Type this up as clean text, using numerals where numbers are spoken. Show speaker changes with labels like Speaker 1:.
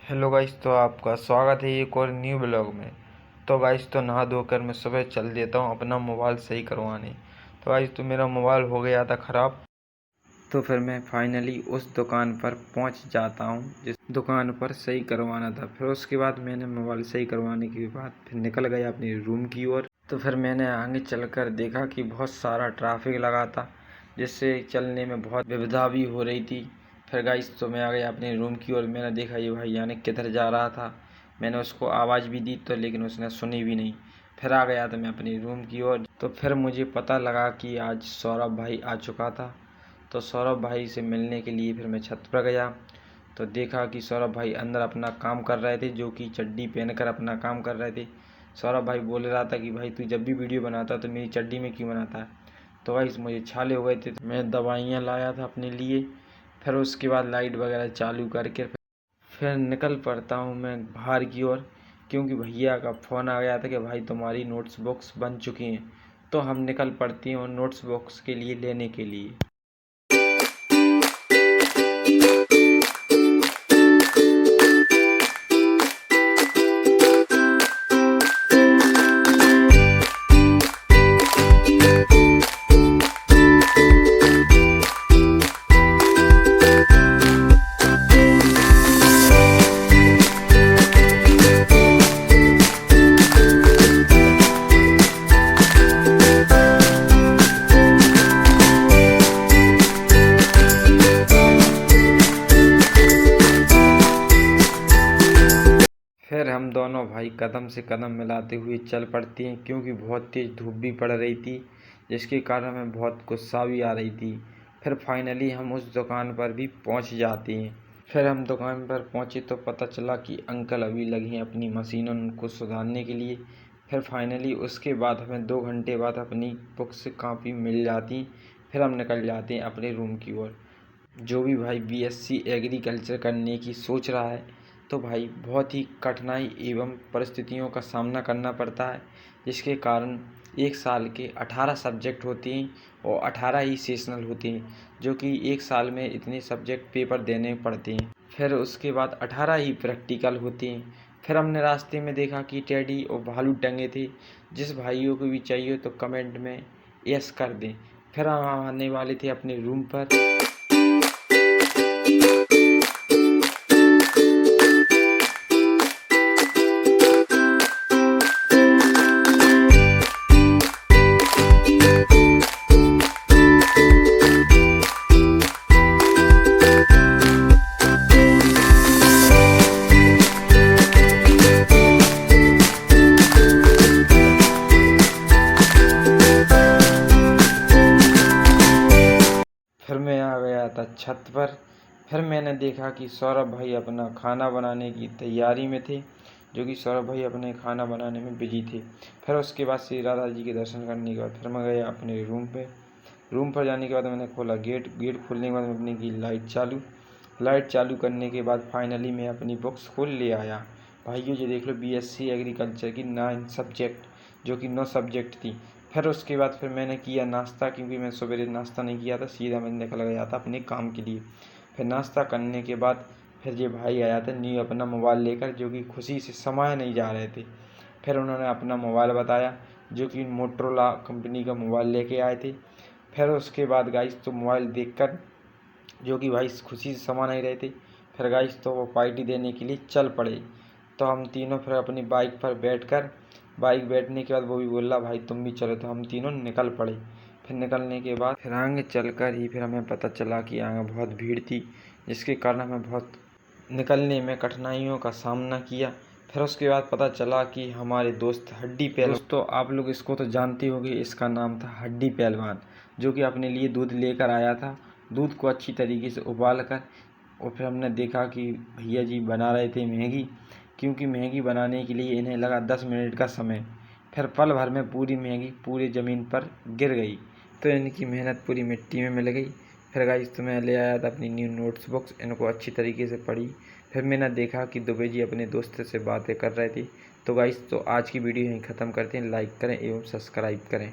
Speaker 1: Hello guys, तो आपका स्वागत है एक और न्यू ब्लॉग में। तो गाइस, तो नहा धोकर मैं सुबह चल देता हूँ अपना मोबाइल सही करवाने। तो गाइस, तो मेरा मोबाइल हो गया था ख़राब। तो फिर मैं फाइनली उस दुकान पर पहुँच जाता हूँ जिस दुकान पर सही करवाना था। फिर उसके बाद मैंने मोबाइल सही करवाने के बाद फिर निकल गया अपने रूम की ओर। तो फिर मैंने आगे चलकर देखा कि बहुत सारा ट्रैफिक लगा था, जिससे चलने में बहुत विविधा भी हो रही थी। फिर गाइस, तो मैं आ गया अपने रूम की ओर। मैंने देखा ये भाई यानी किधर जा रहा था। मैंने उसको आवाज़ भी दी तो लेकिन उसने सुनी भी नहीं। फिर आ गया था मैं अपने रूम की ओर। तो फिर मुझे पता लगा कि आज सौरभ भाई आ चुका था। तो सौरभ भाई से मिलने के लिए फिर मैं छत पर गया। तो देखा कि सौरभ भाई अंदर अपना काम कर रहे थे, जो कि चड्डी पहनकर अपना काम कर रहे थे। सौरभ भाई बोल रहा था कि भाई तू जब भी वीडियो बनाता तो मेरी चड्डी में क्यों बनाता है। तो भाई मुझे छाले हो गए थे, तो मैं दवाइयाँ लाया था अपने लिए। फिर उसके बाद लाइट वगैरह चालू करके फिर निकल पड़ता हूँ मैं बाहर की ओर, क्योंकि भैया का फ़ोन आ गया था कि भाई तुम्हारी नोट्स बुक्स बन चुकी हैं। तो हम निकल पड़ती हैं नोट्स बुक्स के लिए लेने के लिए। फिर हम दोनों भाई कदम से कदम मिलाते हुए चल पड़ते हैं, क्योंकि बहुत तेज़ धूप भी पड़ रही थी, जिसके कारण हमें बहुत गुस्सा भी आ रही थी। फिर फाइनली हम उस दुकान पर भी पहुंच जाते हैं। फिर हम दुकान पर पहुंचे तो पता चला कि अंकल अभी लगे हैं अपनी मशीनों को सुधारने के लिए। फिर फाइनली उसके बाद हमें 2 घंटे बाद अपनी बुक्स कापी मिल जाती। फिर हम निकल जाते हैं अपने रूम की ओर। जो भी भाई बीएससी एग्रीकल्चर करने की सोच रहा है, तो भाई बहुत ही कठिनाई एवं परिस्थितियों का सामना करना पड़ता है, जिसके कारण एक साल के 18 सब्जेक्ट होते हैं और 18 ही सेशनल होते हैं, जो कि एक साल में इतने सब्जेक्ट पेपर देने पड़ते हैं। फिर उसके बाद 18 ही प्रैक्टिकल होते हैं। फिर हमने रास्ते में देखा कि टेडी और भालू टंगे थे। जिस भाइयों को भी चाहिए तो कमेंट में यस कर दें। फिर हम आने वाले थे अपने रूम पर। फिर मैं आ गया था छत पर। फिर मैंने देखा कि सौरभ भाई अपना खाना बनाने की तैयारी में थे, जो कि सौरभ भाई अपने खाना बनाने में बिजी थे। फिर उसके बाद श्री राधा जी के दर्शन करने के बाद फिर मैं गया अपने रूम पे। रूम पर जाने के बाद मैंने खोला गेट। गेट खोलने के बाद मैंने की लाइट चालू करने के बाद फाइनली मैं अपनी बुक्स खोल ले आया। भाइयों ये देख लो, बीएससी एग्रीकल्चर की 9 सब्जेक्ट, जो कि 9 सब्जेक्ट थी। फिर उसके बाद फिर मैंने किया नाश्ता, क्योंकि मैं सवेरे नाश्ता नहीं किया था, सीधा मैं निकल गया था अपने काम के लिए। फिर नाश्ता करने के बाद फिर ये भाई आया था न्यू अपना मोबाइल लेकर, जो कि खुशी से समाये नहीं जा रहे थे। फिर उन्होंने अपना मोबाइल बताया, जो कि मोटरोला कंपनी का मोबाइल लेके आए थे। फिर उसके बाद गाइस तो मोबाइल देखकर जो कि भाई खुशी से समा नहीं रहे थे। फिर गाइस तो वो पार्टी देने के लिए चल पड़े। तो हम तीनों फिर अपनी बाइक पर बैठने के बाद वो भी बोला भाई तुम भी चलो, तो हम तीनों निकल पड़े। फिर निकलने के बाद फिर आगे चलकर ही फिर हमें पता चला कि आगे बहुत भीड़ थी, जिसके कारण हमें बहुत निकलने में कठिनाइयों का सामना किया। फिर उसके बाद पता चला कि हमारे दोस्त हड्डी पहलवान, दोस्तों आप लोग इसको तो जानते होंगे, इसका नाम था हड्डी पहलवान, जो कि अपने लिए दूध लेकर आया था। दूध को अच्छी तरीके से उबाल कर और फिर हमने देखा कि भैया जी बना रहे थे मैगी, क्योंकि मैगी बनाने के लिए इन्हें लगा 10 मिनट का समय। फिर पल भर में पूरी मैगी पूरी ज़मीन पर गिर गई, तो इनकी मेहनत पूरी मिट्टी में मिल गई। फिर गाइस तो मैं ले आया था अपनी न्यू नोट्स बुक्स, इनको अच्छी तरीके से पढ़ी। फिर मैंने देखा कि दुबे जी अपने दोस्त से बातें कर रहे थे। तो गाइस तो आज की वीडियो यहीं ख़त्म करते हैं। लाइक करें एवं सब्सक्राइब करें।